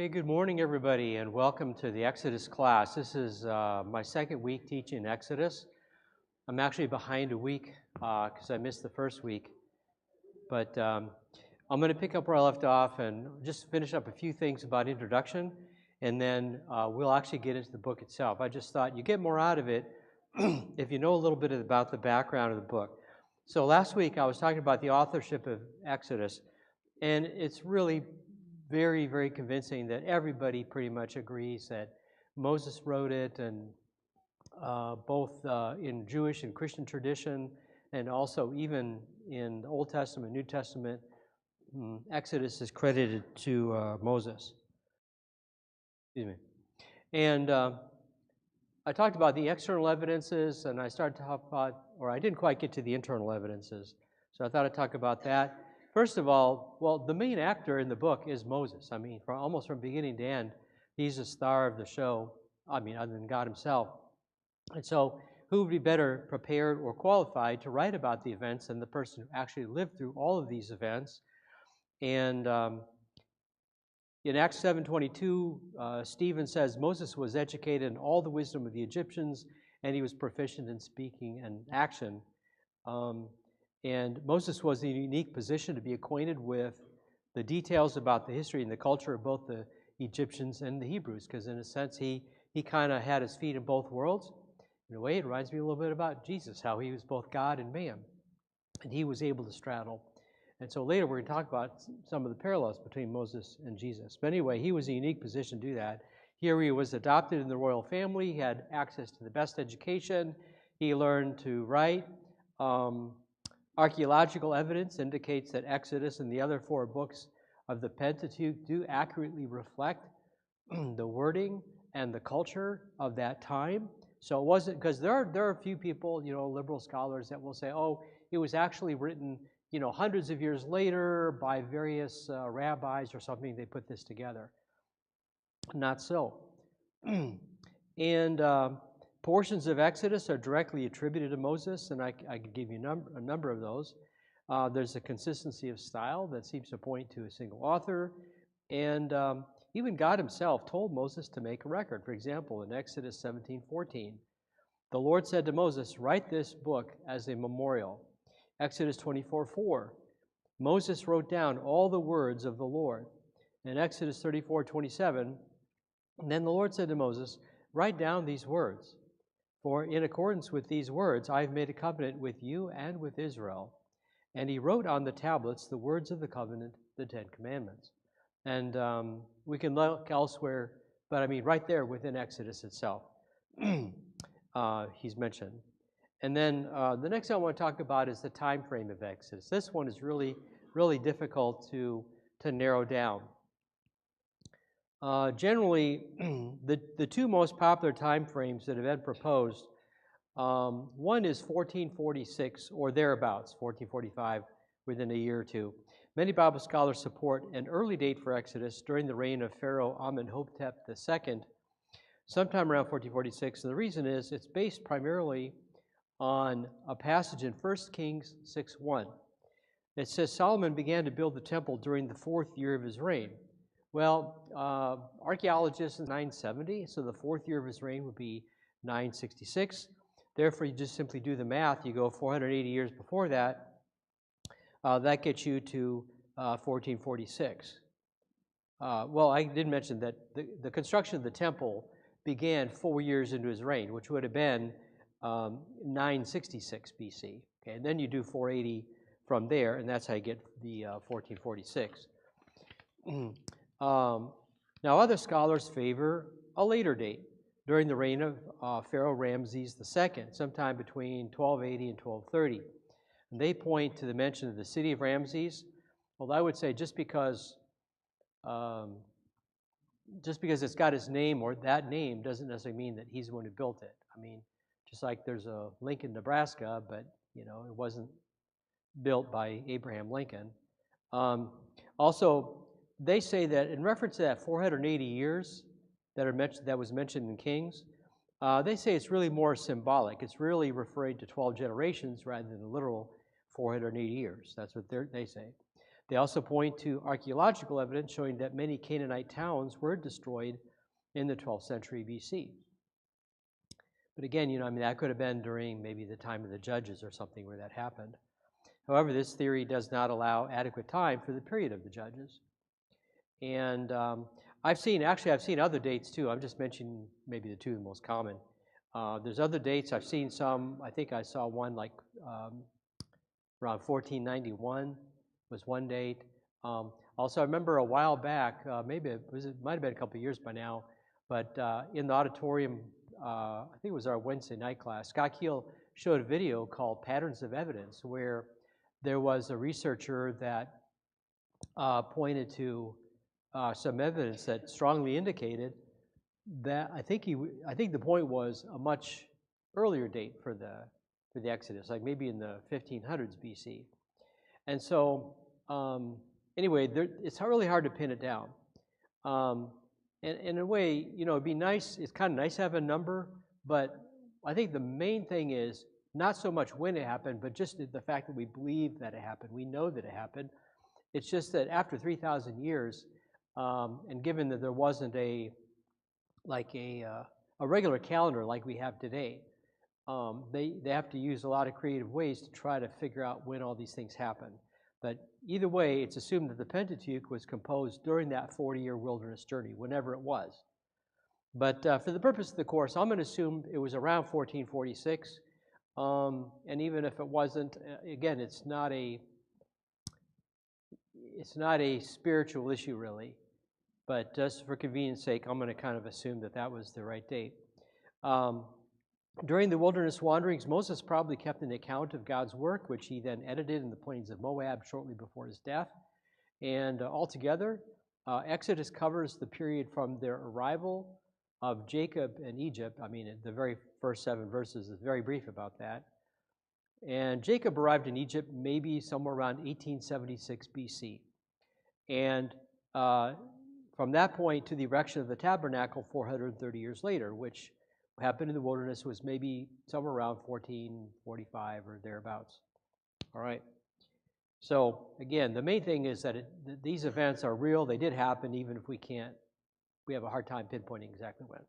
Okay, good morning, everybody, and welcome to the Exodus class. This is my second week teaching Exodus. I'm actually behind a week because I missed the first week, but I'm going to pick up where I left off and just finish up a few things about introduction, and then we'll actually get into the book itself. I just thought you get more out of it if you know a little bit about the background of the book. So last week I was talking about the authorship of Exodus, and it's really very, very convincing that everybody pretty much agrees that Moses wrote it, and both in Jewish and Christian tradition, and also even in the Old Testament, New Testament, Exodus is credited to Moses. Excuse me. And I talked about the external evidences, and I started to talk about, or I didn't quite get to the internal evidences, so I thought I'd talk about that. First of all, well, the main actor in the book is Moses. I mean, almost from beginning to end, he's the star of the show, other than God himself. And so who would be better prepared or qualified to write about the events than the person who actually lived through all of these events? And in Acts 7:22, Stephen says, Moses was educated in all the wisdom of the Egyptians, and he was proficient in speaking and action. And Moses was in a unique position to be acquainted with the details about the history and the culture of both the Egyptians and the Hebrews, because in a sense, he kind of had his feet in both worlds. In a way, it reminds me a little bit about Jesus, how he was both God and man, and he was able to straddle. And so later we're going to talk about some of the parallels between Moses and Jesus. But anyway, he was in a unique position to do that. Here he was adopted in the royal family. He had access to the best education. He learned to write. Archaeological evidence indicates that Exodus and the other 4 books of the Pentateuch do accurately reflect the wording and the culture of that time. So it wasn't, because there are a few people, liberal scholars that will say, oh, it was actually written, hundreds of years later by various rabbis or something. They put this together. Not so. And portions of Exodus are directly attributed to Moses, and I could give you a number of those. There's a consistency of style that seems to point to a single author, and even God himself told Moses to make a record. For example, in Exodus 17:14, the Lord said to Moses, write this book as a memorial. Exodus 24:4, Moses wrote down all the words of the Lord. In Exodus 34:27, then the Lord said to Moses, write down these words. For in accordance with these words, I have made a covenant with you and with Israel. And he wrote on the tablets the words of the covenant, the 10 Commandments. And we can look elsewhere, but right there within Exodus itself, he's mentioned. And then the next thing I want to talk about is the time frame of Exodus. This one is really, really difficult to narrow down. Generally, the 2 most popular time frames that have been proposed, one is 1446 or thereabouts, 1445, within a year or two. Many Bible scholars support an early date for Exodus during the reign of Pharaoh Amenhotep II, sometime around 1446. And the reason is it's based primarily on a passage in 1 Kings 6:1. It says Solomon began to build the temple during the 4th year of his reign. Well, archaeologists in 970, so the 4th year of his reign would be 966. Therefore, you just simply do the math. You go 480 years before that. That gets you to 1446. Well, I did mention that the construction of the temple began 4 years into his reign, which would have been 966 BC. Okay, and then you do 480 from there, and that's how you get the 1446. Now, other scholars favor a later date, during the reign of Pharaoh Ramses II, sometime between 1280 and 1230. And they point to the mention of the city of Ramses. Well, I would say just because it's got his name or that name doesn't necessarily mean that he's the one who built it. Just like there's a Lincoln, Nebraska, but it wasn't built by Abraham Lincoln. Also, they say that in reference to that 480 years that was mentioned in Kings, they say it's really more symbolic. It's really referring to 12 generations rather than the literal 480 years. That's what they say. They also point to archaeological evidence showing that many Canaanite towns were destroyed in the 12th century BC. But again, that could have been during maybe the time of the judges or something where that happened. However, this theory does not allow adequate time for the period of the judges. And I've seen other dates too. I'm just mentioning maybe the two most common. There's other dates. I've seen some. I think I saw one like around 1491 was one date. Also, I remember a while back, maybe it might have been a couple of years by now, but in the auditorium, I think it was our Wednesday night class, Scott Keel showed a video called Patterns of Evidence, where there was a researcher that pointed to some evidence that strongly indicated that I think the point was a much earlier date for the Exodus, like maybe in the 1500s BC. And so anyway, it's really hard to pin it down. And in a way, it'd be nice. It's kind of nice to have a number, but I think the main thing is not so much when it happened, but just the fact that we believe that it happened. We know that it happened. It's just that after 3,000 years, and given that there wasn't a regular calendar like we have today, they have to use a lot of creative ways to try to figure out when all these things happened. But either way, it's assumed that the Pentateuch was composed during that 40-year wilderness journey, whenever it was. But for the purpose of the course, I'm going to assume it was around 1446. And even if it wasn't, again, it's not a spiritual issue really. But just for convenience sake, I'm going to kind of assume that was the right date. During the wilderness wanderings, Moses probably kept an account of God's work, which he then edited in the plains of Moab shortly before his death. And altogether, Exodus covers the period from their arrival of Jacob in Egypt. The very first 7 verses is very brief about that. And Jacob arrived in Egypt maybe somewhere around 1876 BC. And from that point to the erection of the tabernacle 430 years later, which happened in the wilderness was maybe somewhere around 1445 or thereabouts. All right. So again, the main thing is that these events are real. They did happen, even if we have a hard time pinpointing exactly when.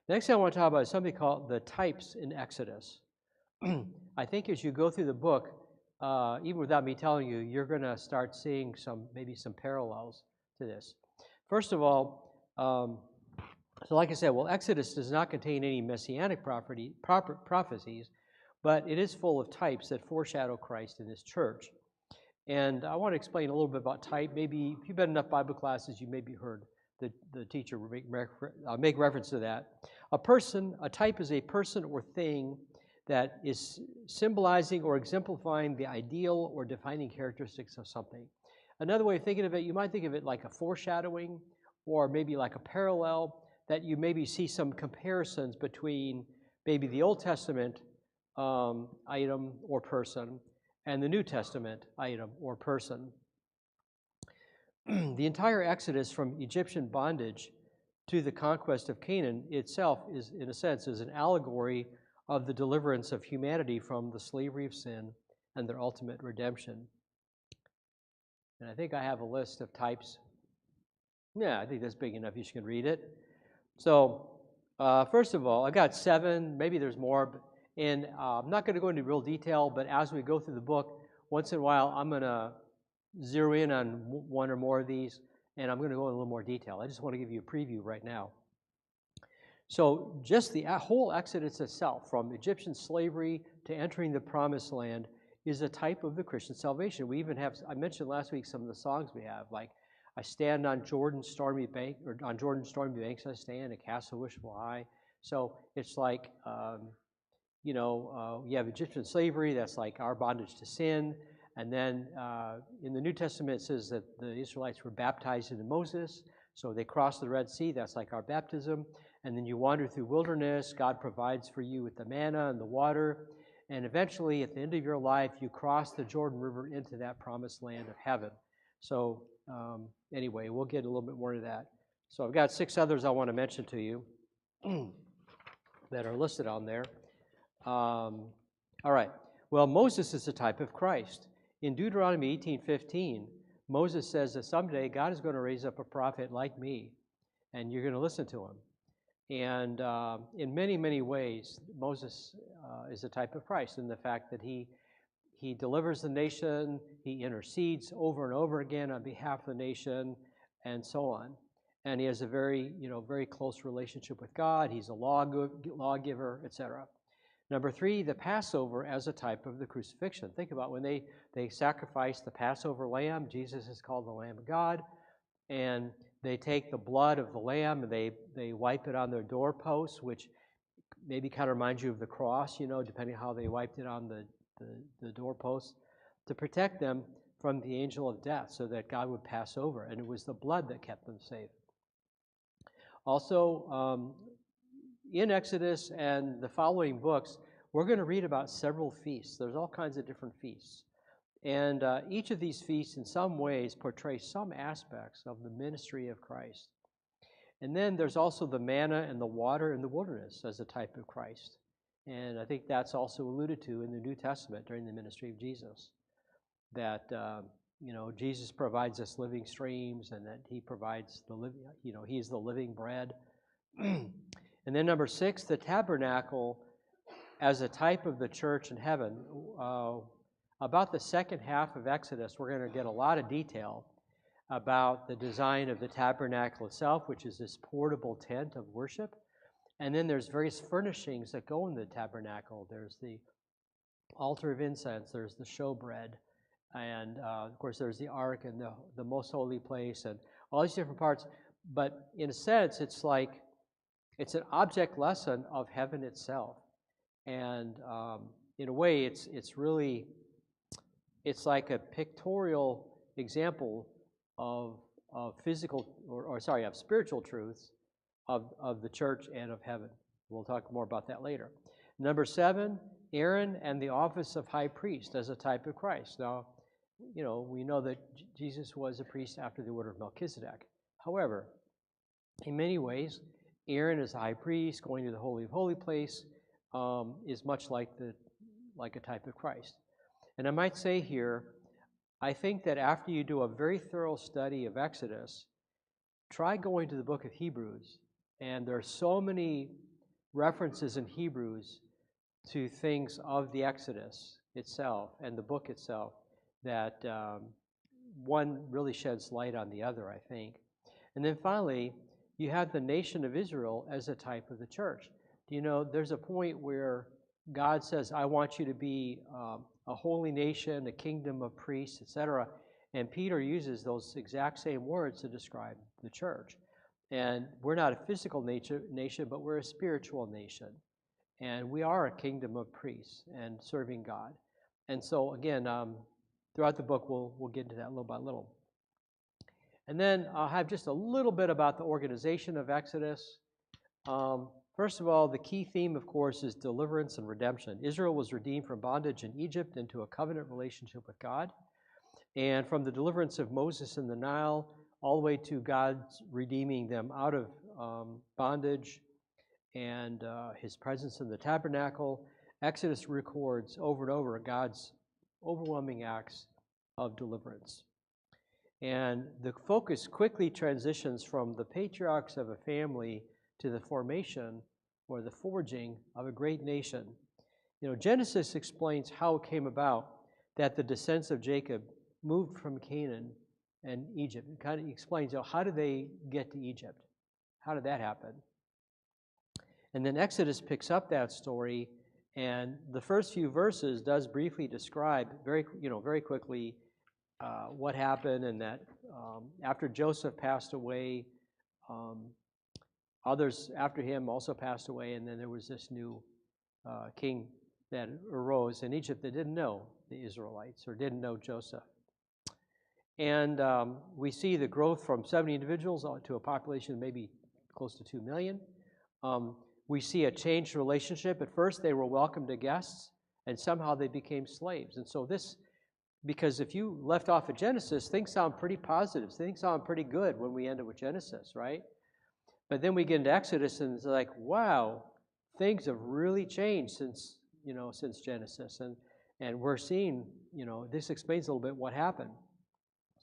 The next thing I want to talk about is something called the types in Exodus. I think as you go through the book, even without me telling you, you're going to start seeing maybe some parallels to this. First of all, so like I said, Exodus does not contain any messianic prophecies, but it is full of types that foreshadow Christ and his church. And I want to explain a little bit about type. Maybe if you've been in enough Bible classes, you maybe heard the teacher make reference to that. A type is a person or thing that is symbolizing or exemplifying the ideal or defining characteristics of something. Another way of thinking of it, you might think of it like a foreshadowing or maybe like a parallel, that you maybe see some comparisons between maybe the Old Testament item or person and the New Testament item or person. The entire Exodus from Egyptian bondage to the conquest of Canaan itself is, in a sense, is an allegory of the deliverance of humanity from the slavery of sin and their ultimate redemption. And I think I have a list of types. Yeah, I think that's big enough. You can read it. So, first of all, I got 7. Maybe there's more. And I'm not going to go into real detail, but as we go through the book, once in a while, I'm going to zero in on one or more of these, and I'm going to go in a little more detail. I just want to give you a preview right now. So just the whole Exodus itself, from Egyptian slavery to entering the Promised Land, is a type of the Christian salvation. We even have, I mentioned last week some of the songs we have, like I stand on Jordan's stormy bank, or on Jordan's stormy banks I stand, and cast a wishful eye. So it's like, you have Egyptian slavery, that's like our bondage to sin. And then in the New Testament it says that the Israelites were baptized into Moses, so they crossed the Red Sea, that's like our baptism. And then you wander through wilderness, God provides for you with the manna and the water, and eventually at the end of your life you cross the Jordan River into that promised land of heaven. So anyway, we'll get a little bit more to that. So I've got 6 others I want to mention to you that are listed on there. All right. Well, Moses is a type of Christ. In Deuteronomy 18:15, Moses says that someday God is going to raise up a prophet like me, and you're going to listen to him. And in many, many ways, Moses is a type of Christ in the fact that he delivers the nation, he intercedes over and over again on behalf of the nation, and so on. And he has a very, very close relationship with God. He's a lawgiver, etc. Number 3, the Passover as a type of the crucifixion. Think about when they sacrifice the Passover lamb. Jesus is called the Lamb of God. And they take the blood of the lamb and they wipe it on their doorposts, which maybe kind of reminds you of the cross, depending on how they wiped it on the doorposts, to protect them from the angel of death so that God would pass over. And it was the blood that kept them safe. Also, in Exodus and the following books, we're going to read about several feasts. There's all kinds of different feasts. And each of these feasts in some ways portrays some aspects of the ministry of Christ. And then there's also the manna and the water in the wilderness as a type of Christ. And I think that's also alluded to in the New Testament during the ministry of Jesus. That, Jesus provides us living streams and that he provides the living, he's the living bread. And then number 6, the tabernacle as a type of the church in heaven. About the second half of Exodus, we're going to get a lot of detail about the design of the tabernacle itself, which is this portable tent of worship. And then there's various furnishings that go in the tabernacle. There's the altar of incense, there's the showbread, and of course there's the ark and the most holy place and all these different parts. But in a sense, it's an object lesson of heaven itself. And in a way, it's like a pictorial example of physical, of spiritual truths of the church and of heaven. We'll talk more about that later. Number 7, Aaron and the office of high priest as a type of Christ. Now, we know that Jesus was a priest after the order of Melchizedek. However, in many ways, Aaron as a high priest going to the Holy of Holy place is much like a type of Christ. And I might say here, I think that after you do a very thorough study of Exodus, try going to the book of Hebrews. And there are so many references in Hebrews to things of the Exodus itself and the book itself that one really sheds light on the other, I think. And then finally, you have the nation of Israel as a type of the church. There's a point where God says, I want you to be a holy nation, a kingdom of priests, etc. And Peter uses those exact same words to describe the church. And we're not a physical nation, but we're a spiritual nation. And we are a kingdom of priests and serving God. And so, again, throughout the book, we'll get into that little by little. And then I'll have just a little bit about the organization of Exodus. First of all, the key theme, of course, is deliverance and redemption. Israel was redeemed from bondage in Egypt into a covenant relationship with God. And from the deliverance of Moses in the Nile all the way to God's redeeming them out of bondage and his presence in the tabernacle, Exodus records over and over God's overwhelming acts of deliverance. And the focus quickly transitions from the patriarchs of a family to the formation or the forging of a great nation. Genesis explains how it came about that the descendants of Jacob moved from Canaan and Egypt. It kind of explains, how did they get to Egypt? How did that happen? And then Exodus picks up that story, and the first few verses does briefly describe very quickly what happened, and that after Joseph passed away, others after him also passed away, and then there was this new king that arose in Egypt that didn't know the Israelites or didn't know Joseph. And we see the growth from 70 individuals to a population of maybe close to 2 million. We see a changed relationship. At first, they were welcomed as guests, and somehow they became slaves. And so because if you left off at Genesis, things sound pretty positive. Things sound pretty good when we end up with Genesis, right? But then we get into Exodus, and it's like, wow, things have really changed since Genesis. And we're seeing, this explains a little bit what happened.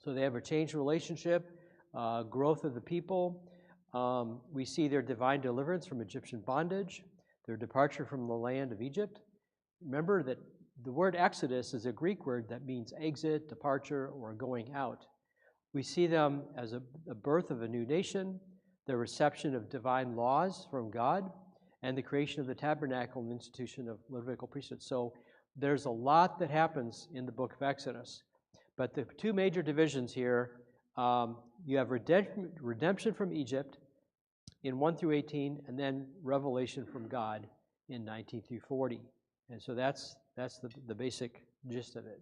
So they have a changed relationship, growth of the people. We see their divine deliverance from Egyptian bondage, their departure from the land of Egypt. Remember that the word Exodus is a Greek word that means exit, departure, or going out. We see them as a birth of a new nation, the reception of divine laws from God, and the creation of the tabernacle and institution of Levitical priesthood. So there's a lot that happens in the book of Exodus. But the two major divisions here, you have redemption from Egypt in 1 through 18, and then revelation from God in 19 through 40. And so that's the basic gist of it.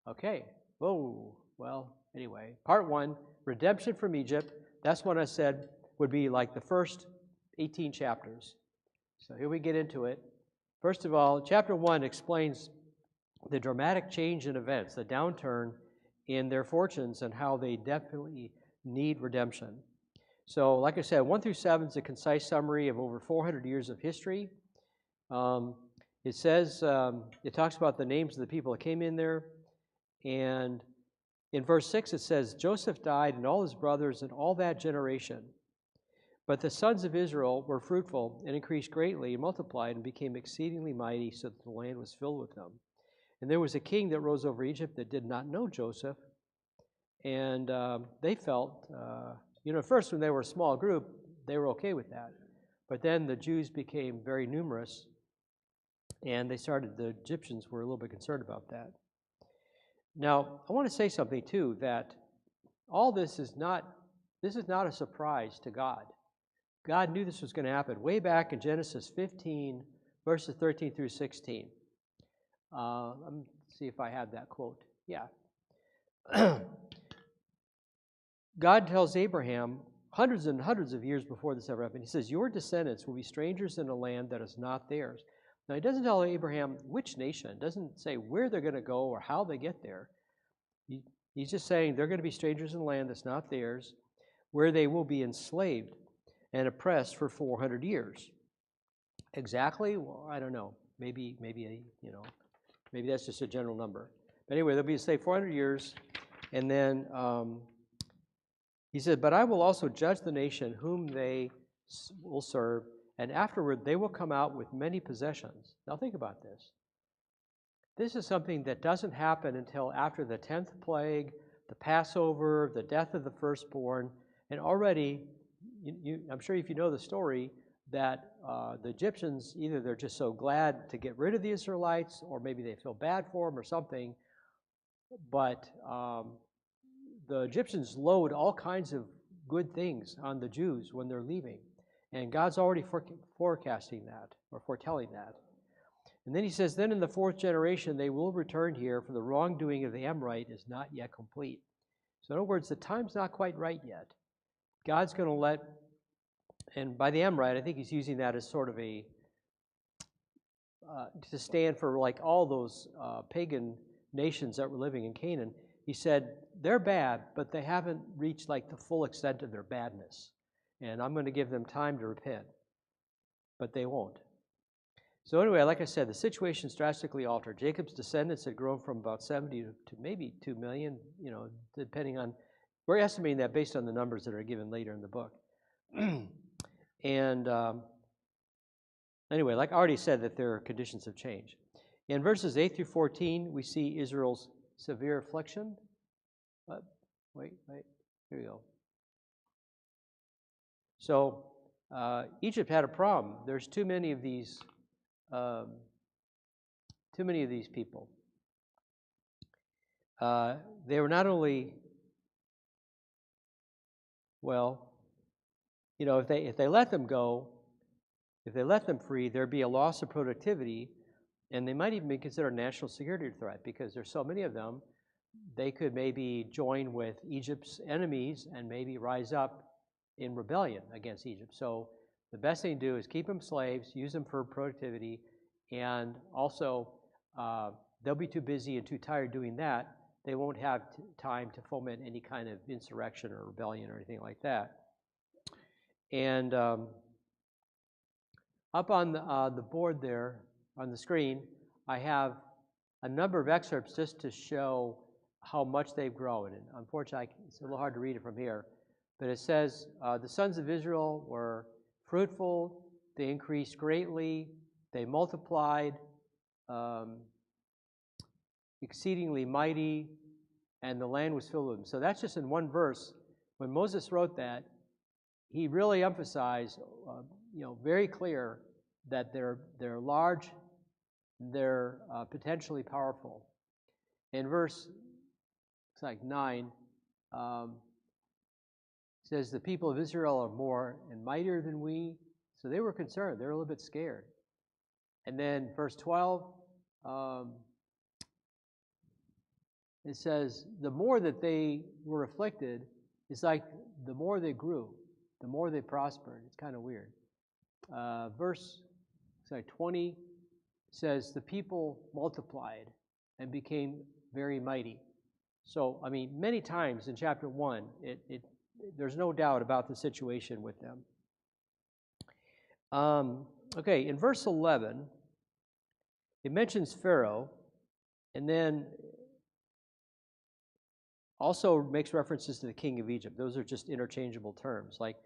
Okay. Whoa. Well, anyway, part 1, redemption from Egypt. That's what I said would be like the first 18 chapters. So here we get into it. First of all, chapter 1 explains the dramatic change in events, the downturn in their fortunes, and how they definitely need redemption. So, like I said, 1 through 7 is a concise summary of over 400 years of history. It says, it talks about the names of the people that came in there. And in verse 6, it says, Joseph died and all his brothers and all that generation. But the sons of Israel were fruitful and increased greatly and multiplied and became exceedingly mighty, so that the land was filled with them. And there was a king that rose over Egypt that did not know Joseph. And they felt, at first when they were a small group, they were okay with that. But then the Jews became very numerous, and the Egyptians were a little bit concerned about that. Now, I want to say something too, that all this is not a surprise to God. God knew this was going to happen way back in Genesis 15, verses 13 through 16. Let me see if I have that quote. Yeah. God tells Abraham hundreds and hundreds of years before this ever happened, he says, your descendants will be strangers in a land that is not theirs. Now, he doesn't tell Abraham which nation. It doesn't say where they're going to go or how they get there. He's just saying they're going to be strangers in a land that's not theirs, where they will be enslaved and oppressed for 400 years. Exactly? Well, I don't know. Maybe that's just a general number. But anyway, they'll be enslaved 400 years, and then he said, but I will also judge the nation whom they will serve, and afterward they will come out with many possessions. Now think about this. This is something that doesn't happen until after the 10th plague, the Passover, the death of the firstborn, and already, I'm sure if you know the story, that the Egyptians, either they're just so glad to get rid of the Israelites, or maybe they feel bad for them or something, but the Egyptians load all kinds of good things on the Jews when they're leaving. And God's already forecasting that, or foretelling that. And then he says, then in the 4th generation they will return here, for the wrongdoing of the Amorite is not yet complete. So in other words, the time's not quite right yet. God's going to let, and by the Amorite, I think he's using that as sort of a, to stand for like all those pagan nations that were living in Canaan. He said, they're bad, but they haven't reached like the full extent of their badness. And I'm going to give them time to repent. But they won't. So anyway, like I said, the situation's drastically altered. Jacob's descendants had grown from about 70 to maybe 2 million, depending on, we're estimating that based on the numbers that are given later in the book. And anyway, like I already said, that their conditions have changed. In verses 8 through 14, we see Israel's severe affliction. Wait, here we go. So Egypt had a problem. There's too many of these people. They were not only, if they let them go, if they let them free, there'd be a loss of productivity, and they might even be considered a national security threat because there's so many of them. They could maybe join with Egypt's enemies and maybe rise up in rebellion against Egypt. So the best thing to do is keep them slaves, use them for productivity, and also they'll be too busy and too tired doing that. They won't have time to foment any kind of insurrection or rebellion or anything like that. And up on the board there, on the screen, I have a number of excerpts just to show how much they've grown. And unfortunately, it's a little hard to read it from here. But it says, the sons of Israel were fruitful, they increased greatly, they multiplied, exceedingly mighty, and the land was filled with them. So that's just in one verse. When Moses wrote that, he really emphasized, very clear that they're large, they're potentially powerful. In verse, it's like 9, says the people of Israel are more and mightier than we. So they were concerned. They were a little bit scared. And then verse 12, it says the more that they were afflicted, it's like the more they grew, the more they prospered. It's kind of weird. Verse 20 says the people multiplied and became very mighty. So, I mean, many times in chapter 1, there's no doubt about the situation with them. Okay, in verse 11, it mentions Pharaoh, and then also makes references to the king of Egypt. Those are just interchangeable terms. Like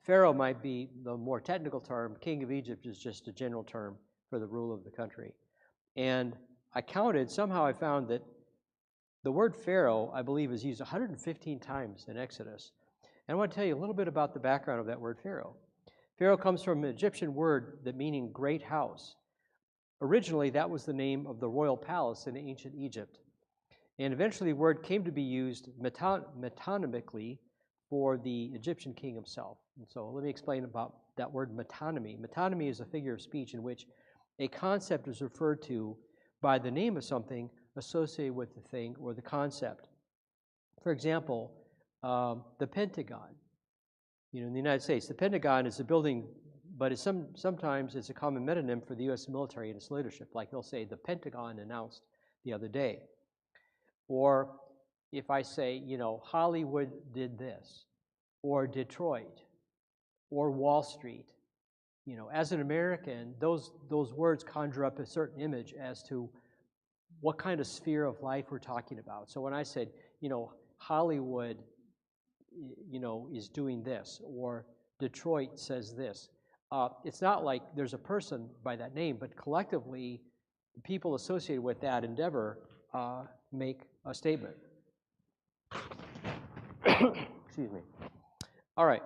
Pharaoh might be the more technical term. King of Egypt is just a general term for the rule of the country. And somehow I found that the word Pharaoh, I believe, is used 115 times in Exodus. And I want to tell you a little bit about the background of that word Pharaoh. Pharaoh comes from an Egyptian word that meaning great house. Originally, that was the name of the royal palace in ancient Egypt. And eventually, the word came to be used metonymically for the Egyptian king himself. And so let me explain about that word metonymy. Metonymy is a figure of speech in which a concept is referred to by the name of something associated with the thing or the concept. For example, the Pentagon. In the United States, the Pentagon is a building, but sometimes it's a common metonym for the U.S. military and its leadership. Like they'll say, the Pentagon announced the other day. Or if I say, Hollywood did this, or Detroit, or Wall Street, as an American, those words conjure up a certain image as to what kind of sphere of life we're talking about. So when I said, Hollywood, is doing this, or Detroit says this, it's not like there's a person by that name, but collectively, the people associated with that endeavor make a statement. Excuse me. All right.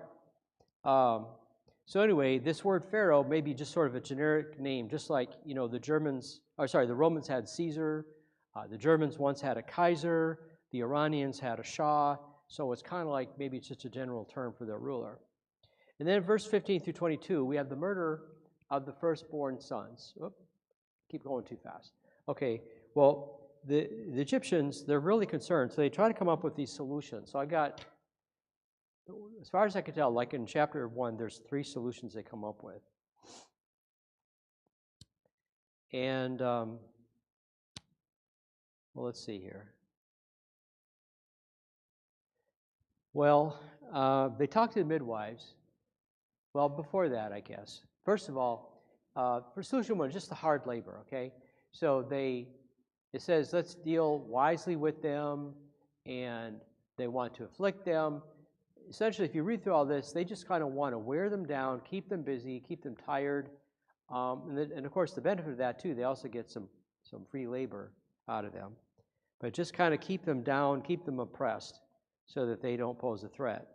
So anyway, this word Pharaoh may be just sort of a generic name, just like, the Romans had Caesar, the Germans once had a Kaiser, the Iranians had a Shah, so it's kind of like maybe it's just a general term for their ruler. And then in verse 15 through 22, we have the murder of the firstborn sons. Keep going too fast. Okay, well, the Egyptians, they're really concerned, so they try to come up with these solutions. So I got, as far as I can tell, like in chapter 1, there's 3 solutions they come up with. And, well, let's see here. Well, they talk to the midwives. Well, before that, I guess. First of all, for solution 1, just the hard labor, okay? So it says, let's deal wisely with them, and they want to afflict them. Essentially, if you read through all this, they just kind of want to wear them down, keep them busy, keep them tired. And of course, the benefit of that, too, they also get some free labor out of them. But just kind of keep them down, keep them oppressed, so that they don't pose a threat.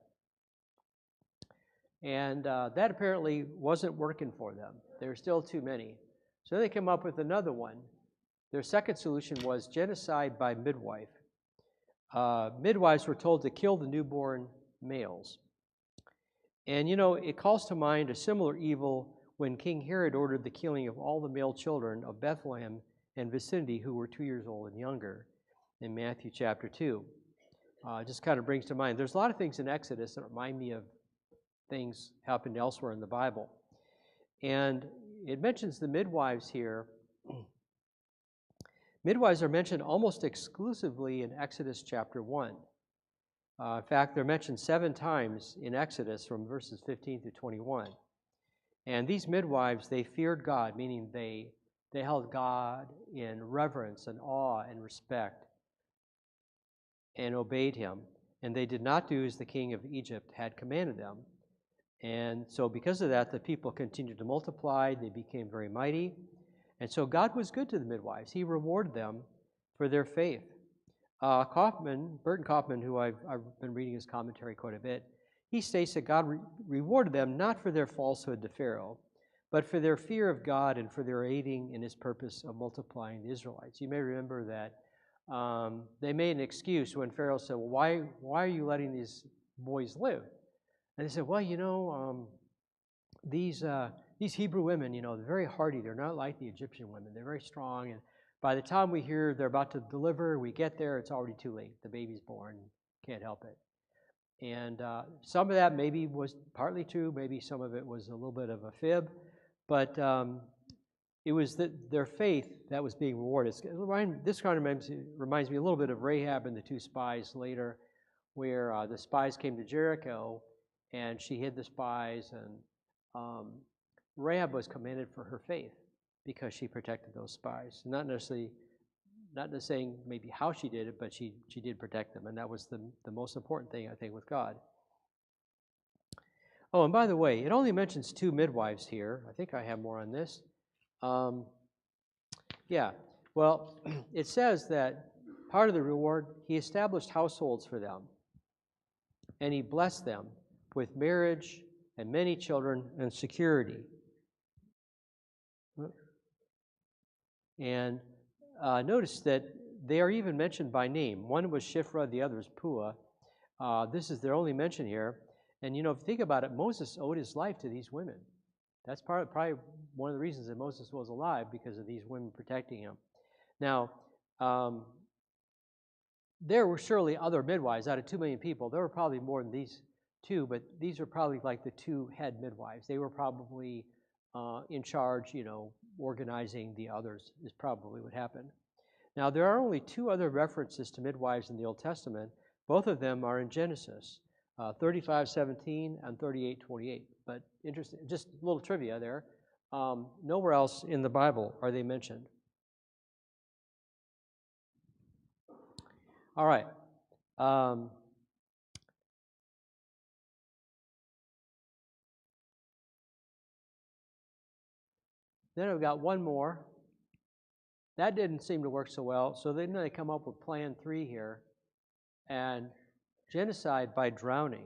And that apparently wasn't working for them. There were still too many. So they came up with another one. Their second solution was genocide by midwife. Midwives were told to kill the newborn males. And it calls to mind a similar evil when King Herod ordered the killing of all the male children of Bethlehem and vicinity who were 2 years old and younger in Matthew chapter 2. It just kind of brings to mind. There's a lot of things in Exodus that remind me of things happened elsewhere in the Bible. And it mentions the midwives here. Midwives are mentioned almost exclusively in Exodus chapter 1. In fact, they're mentioned 7 times in Exodus from verses 15 through 21. And these midwives, they feared God, meaning they held God in reverence and awe and respect. and obeyed him. And they did not do as the king of Egypt had commanded them. And so because of that, the people continued to multiply. They became very mighty. And so God was good to the midwives. He rewarded them for their faith. Burton Kaufman, who I've been reading his commentary quite a bit, he states that God rewarded them not for their falsehood to Pharaoh, but for their fear of God and for their aiding in his purpose of multiplying the Israelites. You may remember that they made an excuse when Pharaoh said, well, why are you letting these boys live? And they said, well, these Hebrew women, they're very hardy. They're not like the Egyptian women. They're very strong. And by the time we hear they're about to deliver, we get there, it's already too late. The baby's born. Can't help it. And some of that maybe was partly true. Maybe some of it was a little bit of a fib. But it was their faith that was being rewarded. This kind of reminds me a little bit of Rahab and the two spies later, where the spies came to Jericho, and she hid the spies, and Rahab was commended for her faith because she protected those spies. Not necessarily saying maybe how she did it, but she did protect them, and that was the most important thing, I think, with God. Oh, and by the way, it only mentions 2 midwives here. I think I have more on this. Well, it says that part of the reward, he established households for them, and he blessed them with marriage and many children and security. And notice that they are even mentioned by name. One was Shiphrah, the other is Puah. This is their only mention here. And if you think about it, Moses owed his life to these women. That's probably one of the reasons that Moses was alive, because of these women protecting him. Now, there were surely other midwives. Out of 2 million people, there were probably more than these 2, but these are probably like the 2 head midwives. They were probably in charge, organizing the others is probably what happened. Now, there are only 2 other references to midwives in the Old Testament. Both of them are in Genesis, 35:17 and 38:28. But interesting, just a little trivia there. Nowhere else in the Bible are they mentioned. All right. Then I've got one more. That didn't seem to work so well, so then they come up with Plan 3 here, and genocide by drowning.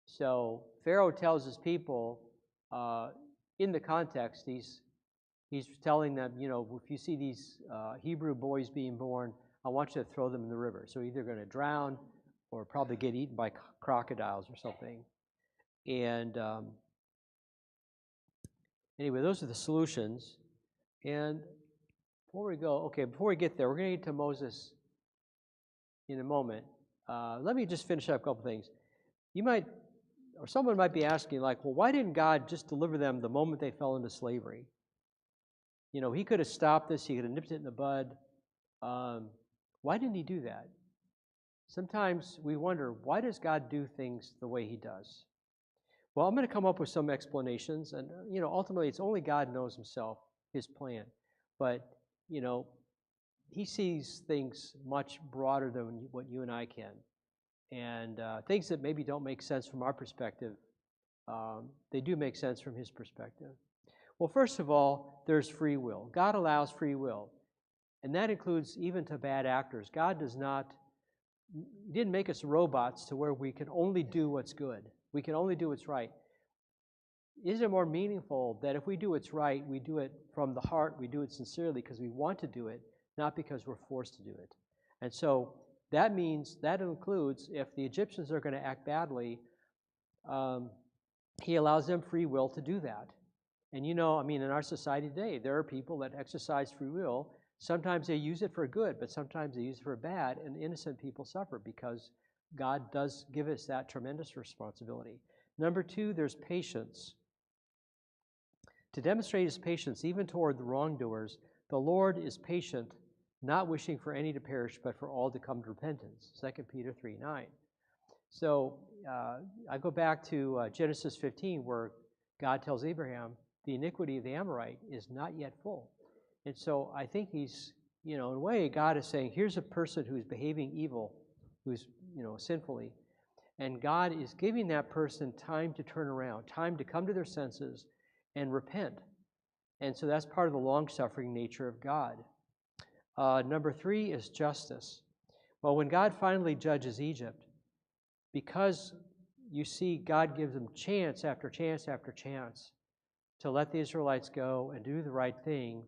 So Pharaoh tells his people, in the context, he's telling them, if you see these Hebrew boys being born, I want you to throw them in the river. So either going to drown or probably get eaten by crocodiles or something. And anyway, those are the solutions. And before we get there, we're going to get to Moses in a moment. Let me just finish up a couple things. Someone might be asking, well, why didn't God just deliver them the moment they fell into slavery? He could have stopped this. He could have nipped it in the bud. Why didn't he do that? Sometimes we wonder, why does God do things the way he does? Well, I'm going to come up with some explanations, and ultimately it's only God knows himself, his plan. But he sees things much broader than what you and I can. And things that maybe don't make sense from our perspective, they do make sense from his perspective. Well, first of all, there's free will. God allows free will. And that includes even to bad actors. God didn't make us robots to where we can only do what's good. We can only do what's right. Is it more meaningful that if we do what's right, we do it from the heart, we do it sincerely because we want to do it, not because we're forced to do it? And so that includes if the Egyptians are going to act badly, he allows them free will to do that. And in our society today, there are people that exercise free will. Sometimes they use it for good, but sometimes they use it for bad, and innocent people suffer because God does give us that tremendous responsibility. Number 2, there's patience. To demonstrate his patience, even toward the wrongdoers, the Lord is patient, not wishing for any to perish, but for all to come to repentance. 2 Peter 3:9. So I go back to Genesis 15, where God tells Abraham, the iniquity of the Amorite is not yet full. And so I think he's in a way, God is saying, here's a person who's behaving evil, who's, sinfully, and God is giving that person time to turn around, time to come to their senses and repent. And so that's part of the long-suffering nature of God. Number 3 is justice. Well, when God finally judges Egypt, because you see God gives them chance after chance after chance to let the Israelites go and do the right thing,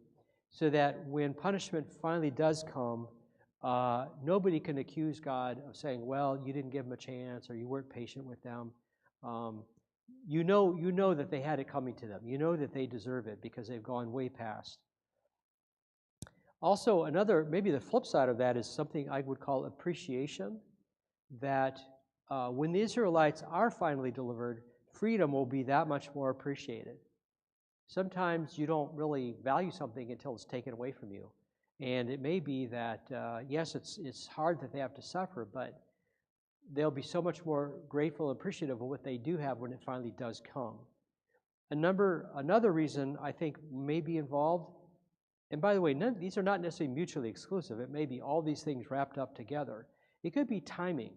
so that when punishment finally does come, nobody can accuse God of saying, well, you didn't give them a chance or you weren't patient with them. You know that they had it coming to them. You know that they deserve it because they've gone way past. Also, maybe the flip side of that is something I would call appreciation, that when the Israelites are finally delivered, freedom will be that much more appreciated. Sometimes you don't really value something until it's taken away from you. And it may be that, yes, it's hard that they have to suffer, but they'll be so much more grateful and appreciative of what they do have when it finally does come. Another reason I think may be involved, and by the way, these are not necessarily mutually exclusive. It may be all these things wrapped up together. It could be timing.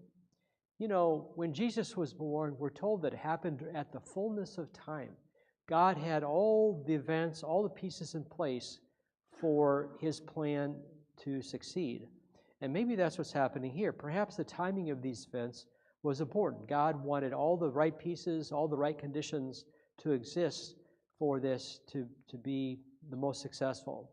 When Jesus was born, we're told that it happened at the fullness of time. God had all the events, all the pieces in place for his plan to succeed. And maybe that's what's happening here. Perhaps the timing of these events was important. God wanted all the right pieces, all the right conditions to exist for this to be the most successful.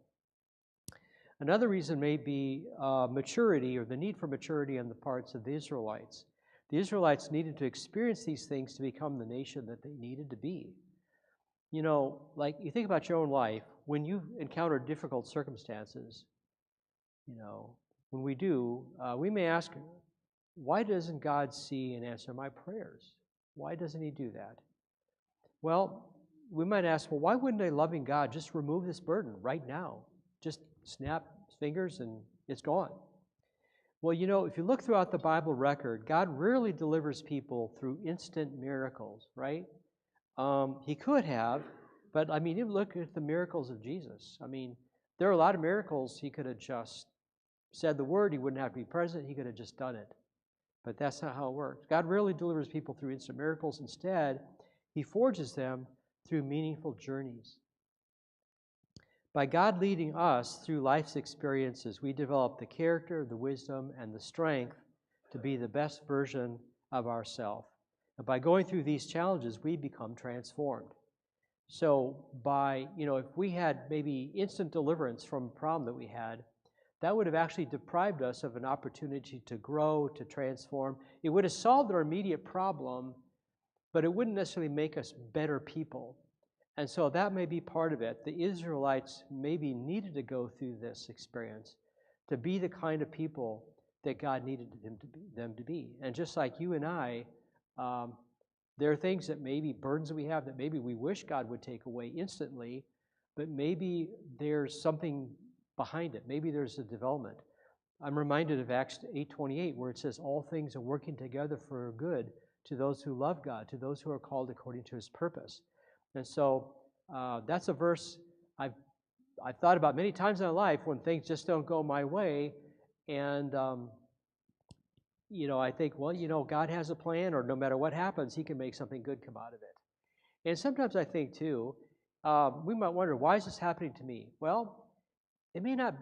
Another reason may be maturity, or the need for maturity on the parts of the Israelites. The Israelites needed to experience these things to become the nation that they needed to be. Like you think about your own life, when you encounter difficult circumstances, when we do, we may ask, why doesn't God see and answer my prayers? Why doesn't he do that? Well, we might ask, well, why wouldn't a loving God just remove this burden right now? Just snap his fingers and it's gone. Well, if you look throughout the Bible record, God rarely delivers people through instant miracles, right? He could have, but you look at the miracles of Jesus. There are a lot of miracles he could have just said the word, he wouldn't have to be present, he could have just done it. But that's not how it works. God rarely delivers people through instant miracles. Instead, he forges them through meaningful journeys. By God leading us through life's experiences, we develop the character, the wisdom, and the strength to be the best version of ourselves. And by going through these challenges, we become transformed. So if we had maybe instant deliverance from a problem that we had, that would have actually deprived us of an opportunity to grow, to transform. It would have solved our immediate problem, but it wouldn't necessarily make us better people. And so that may be part of it. The Israelites maybe needed to go through this experience to be the kind of people that God needed them to be. And just like you and I, there are things that maybe burdens that we have that maybe we wish God would take away instantly, but maybe there's something behind it. Maybe there's a development. I'm reminded of Acts 8:28, where it says, all things are working together for good to those who love God, to those who are called according to his purpose. And so that's a verse I've thought about many times in my life when things just don't go my way. And, I think, well, God has a plan, or no matter what happens, he can make something good come out of it. And sometimes I think, too, we might wonder, why is this happening to me? Well, it may not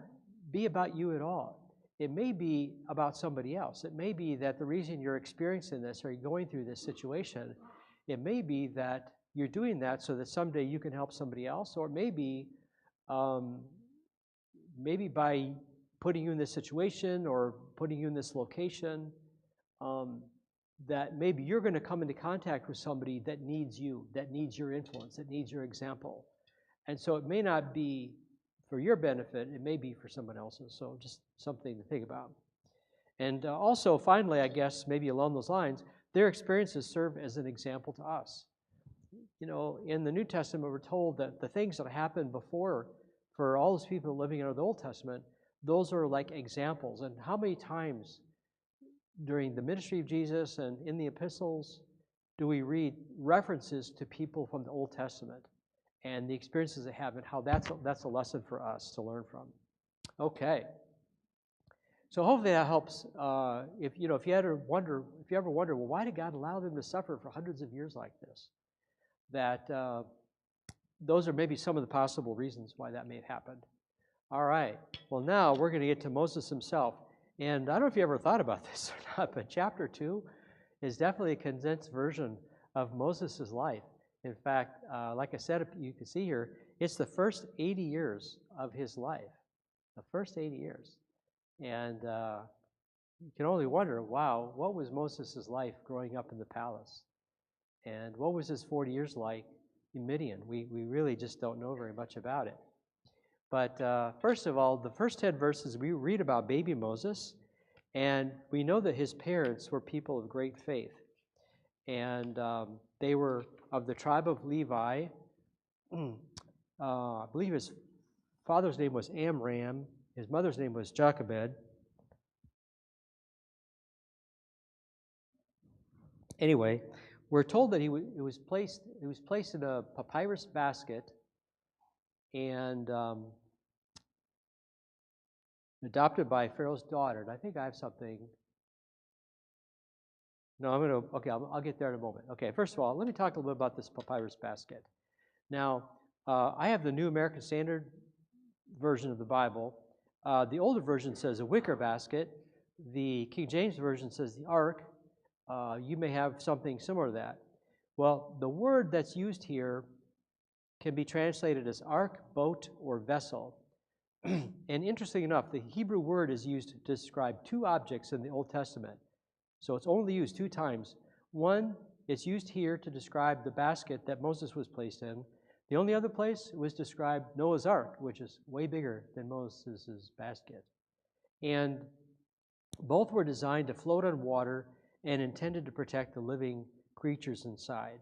be about you at all. It may be about somebody else. It may be that the reason you're experiencing this or you're going through this situation, it may be that you're doing that so that someday you can help somebody else, or maybe by putting you in this situation or putting you in this location, that maybe you're going to come into contact with somebody that needs you, that needs your influence, that needs your example. And so it may not be for your benefit, it may be for someone else's. So just something to think about. And also, finally, I guess, maybe along those lines, their experiences serve as an example to us. In the New Testament, we're told that the things that happened before for all those people living under the Old Testament, those are like examples. And how many times during the ministry of Jesus and in the epistles do we read references to people from the Old Testament and the experiences they have, and how that's a lesson for us to learn from? Okay. So hopefully that helps. If you ever wonder, well, why did God allow them to suffer for hundreds of years like this? That those are maybe some of the possible reasons why that may have happened. All right. Well, now we're going to get to Moses himself, and I don't know if you ever thought about this or not, but chapter 2 is definitely a condensed version of Moses' life. In fact, like I said, you can see here, it's the first 80 years of his life. The first 80 years. And you can only wonder, wow, what was Moses' life growing up in the palace? And what was his 40 years like in Midian? We really just don't know very much about it. But first of all, the first 10 verses, we read about baby Moses, and we know that his parents were people of great faith. And they were of the tribe of Levi. I believe his father's name was Amram. His mother's name was Jochebed. Anyway, we're told that it was placed in a papyrus basket and adopted by Pharaoh's daughter. And I think I have something. No, I'll get there in a moment. Okay, first of all, let me talk a little bit about this papyrus basket. Now, I have the New American Standard version of the Bible. The older version says a wicker basket. The King James Version says the ark. You may have something similar to that. Well, the word that's used here can be translated as ark, boat, or vessel. And interesting enough, the Hebrew word is used to describe two objects in the Old Testament. So it's only used 2 times. One, it's used here to describe the basket that Moses was placed in. The only other place was described Noah's Ark, which is way bigger than Moses' basket. And both were designed to float on water and intended to protect the living creatures inside.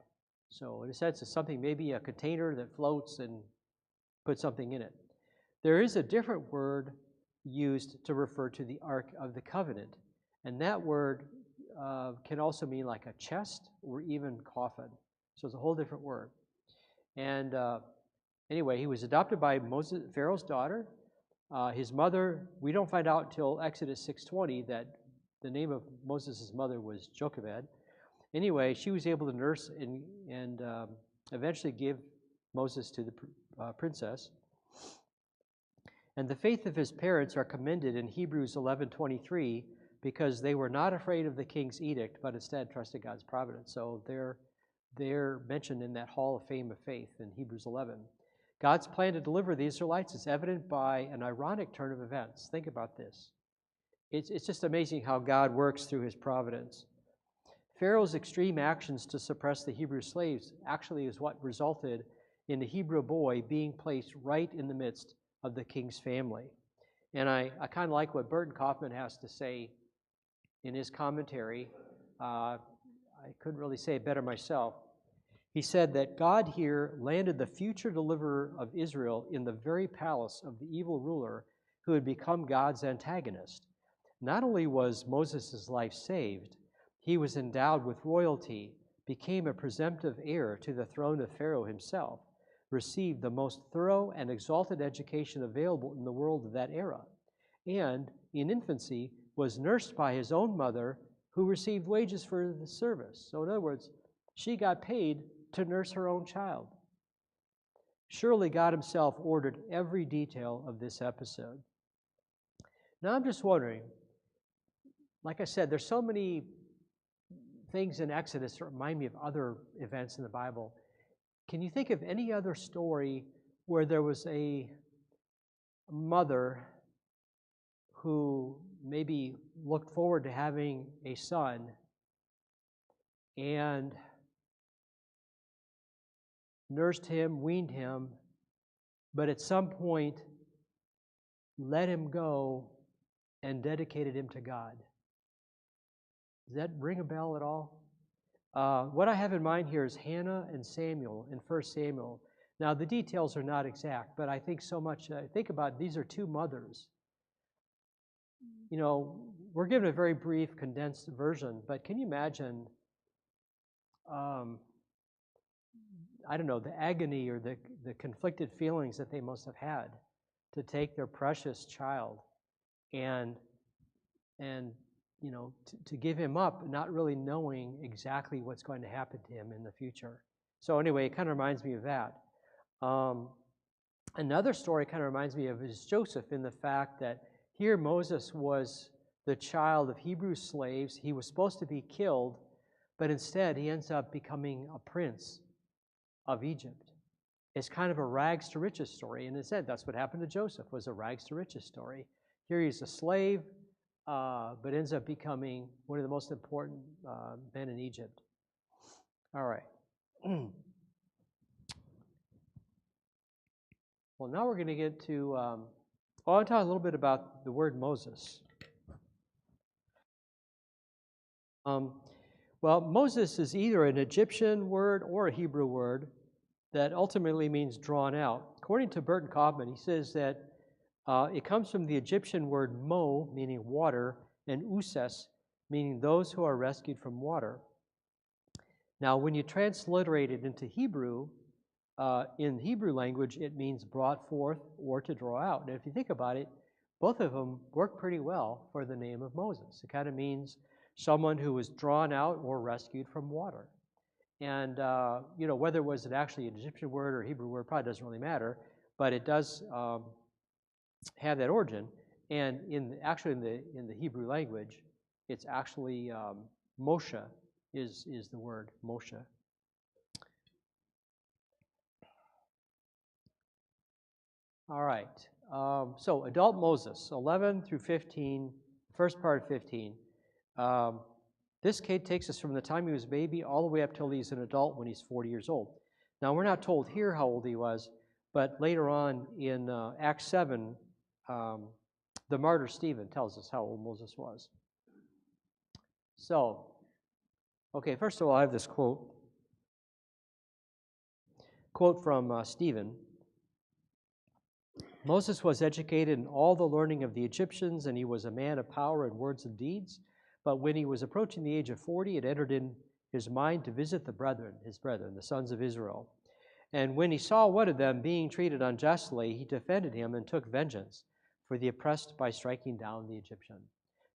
So in a sense, it's something, maybe a container that floats and put something in it. There is a different word used to refer to the Ark of the Covenant, and that word can also mean like a chest or even coffin. So it's a whole different word. And anyway, he was adopted by Pharaoh's daughter. His mother, we don't find out until Exodus 6:20 that the name of Moses' mother was Jochebed. Anyway, she was able to nurse and eventually give Moses to the princess. And the faith of his parents are commended in Hebrews 11:23 because they were not afraid of the king's edict, but instead trusted God's providence. So they're mentioned in that hall of fame of faith in Hebrews 11. God's plan to deliver the Israelites is evident by an ironic turn of events. Think about this. It's just amazing how God works through his providence. Pharaoh's extreme actions to suppress the Hebrew slaves actually is what resulted in the Hebrew boy being placed right in the midst of the king's family. And I kind of like what Burton Kaufman has to say in his commentary. I couldn't really say it better myself. He said that God here landed the future deliverer of Israel in the very palace of the evil ruler who had become God's antagonist. Not only was Moses' life saved, he was endowed with royalty, became a presumptive heir to the throne of Pharaoh himself, received the most thorough and exalted education available in the world of that era, and in infancy was nursed by his own mother, who received wages for the service. So in other words, she got paid to nurse her own child. Surely God himself ordered every detail of this episode. Now I'm just wondering, like I said, there's so many things in Exodus that remind me of other events in the Bible. Can you think of any other story where there was a mother who maybe looked forward to having a son and nursed him, weaned him, but at some point let him go and dedicated him to God? Does that ring a bell at all? What I have in mind here is Hannah and Samuel in 1 Samuel. Now, the details are not exact, but I think so much, think about it, these are 2 mothers. You know, we're given a very brief, condensed version, but can you imagine, I don't know, the agony or the conflicted feelings that they must have had to take their precious child and to give him up, not really knowing exactly what's going to happen to him in the future. So anyway, it kind of reminds me of that. Another story kind of reminds me of is Joseph, in the fact that here Moses was the child of Hebrew slaves. He was supposed to be killed, but instead he ends up becoming a prince of Egypt. It's kind of a rags to riches story, and it said that's what happened to Joseph, was a rags to riches story. Here he's a slave, but ends up becoming one of the most important men in Egypt. All right. Well, now we're going to get to, I want to talk a little bit about the word Moses. Well, Moses is either an Egyptian word or a Hebrew word that ultimately means drawn out. According to Burton Kaufman, he says that it comes from the Egyptian word mo, meaning water, and uses, meaning those who are rescued from water. Now, when you transliterate it into Hebrew, in Hebrew language, it means brought forth or to draw out. And if you think about it, both of them work pretty well for the name of Moses. It kind of means someone who was drawn out or rescued from water. And, whether it was actually an Egyptian word or a Hebrew word probably doesn't really matter, but it does have that origin. And in the Hebrew language, it's actually Moshe is the word, Moshe. All right. So adult Moses, 11 through 15, first part of 15. This kid takes us from the time he was a baby all the way up till he's an adult when he's 40 years old. Now, we're not told here how old he was, but later on in Acts 7, the martyr Stephen tells us how old Moses was. So, okay, first of all, I have this quote from Stephen. Moses was educated in all the learning of the Egyptians, and he was a man of power in words and deeds. But when he was approaching the age of 40, it entered in his mind to visit his brethren, the sons of Israel. And when he saw one of them being treated unjustly, he defended him and took vengeance for the oppressed by striking down the Egyptian.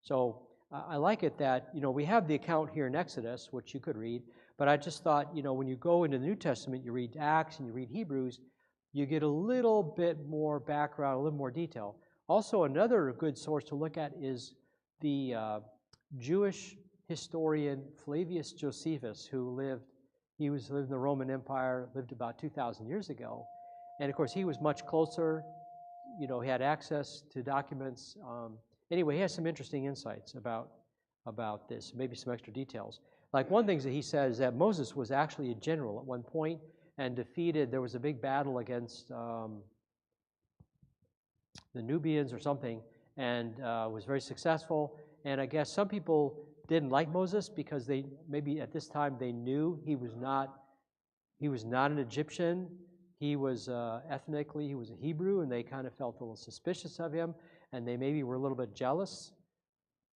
So I like it that, we have the account here in Exodus, which you could read, but I just thought, when you go into the New Testament, you read Acts and you read Hebrews, you get a little bit more background, a little more detail. Also, another good source to look at is the Jewish historian Flavius Josephus, who lived in the Roman Empire, lived about 2,000 years ago. And of course, he was much closer. He had access to documents. Anyway, he has some interesting insights about this, maybe some extra details. Like one thing that he says that Moses was actually a general at one point and there was a big battle against the Nubians or something, and was very successful. And I guess some people didn't like Moses because maybe at this time they knew he was not an Egyptian. He was ethnically, he was a Hebrew, and they kind of felt a little suspicious of him, and they maybe were a little bit jealous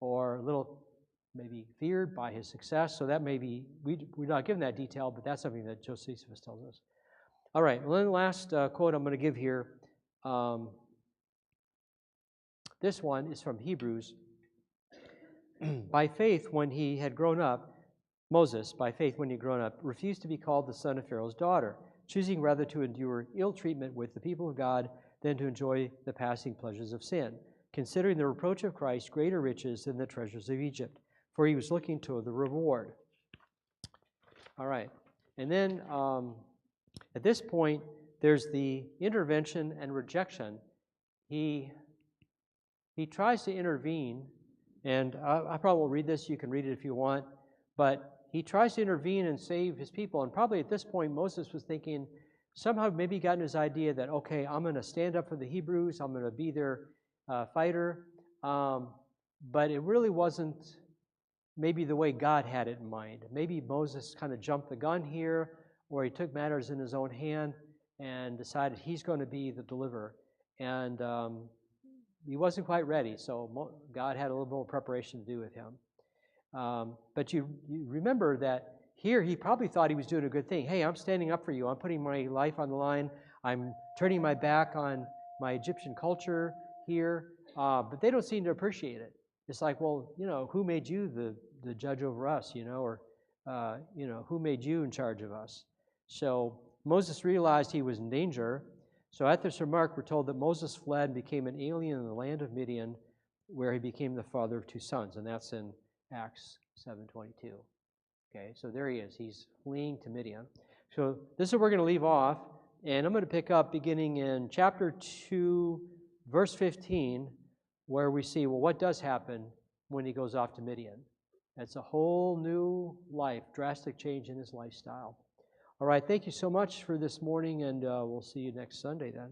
or a little maybe feared by his success. So that maybe, we're not given that detail, but that's something that Josephus tells us. All right, well, then the last quote I'm going to give here, this one is from Hebrews. By faith, when he had grown up, Moses, by faith, when he had grown up, refused to be called the son of Pharaoh's daughter, choosing rather to endure ill treatment with the people of God than to enjoy the passing pleasures of sin, considering the reproach of Christ greater riches than the treasures of Egypt, for he was looking to the reward. All right, and then at this point, there's the intervention and rejection. He tries to intervene, and I probably won't read this. You can read it if you want, but he tries to intervene and save his people. And probably at this point, Moses was thinking, somehow maybe gotten his idea that, okay, I'm going to stand up for the Hebrews. I'm going to be their fighter. But it really wasn't maybe the way God had it in mind. Maybe Moses kind of jumped the gun here, or he took matters in his own hand and decided he's going to be the deliverer. And he wasn't quite ready, so God had a little more preparation to do with him. But you remember that here he probably thought he was doing a good thing. Hey, I'm standing up for you. I'm putting my life on the line. I'm turning my back on my Egyptian culture here, but they don't seem to appreciate it. It's like, well, who made you the judge over us, or, who made you in charge of us? So Moses realized he was in danger. So at this remark, we're told that Moses fled and became an alien in the land of Midian, where he became the father of 2 sons, and that's in Acts 7:22. Okay, so there he is. He's fleeing to Midian. So this is where we're going to leave off, and I'm going to pick up beginning in chapter 2, verse 15, where we see, well, what does happen when he goes off to Midian? It's a whole new life, drastic change in his lifestyle. All right, thank you so much for this morning, and we'll see you next Sunday then.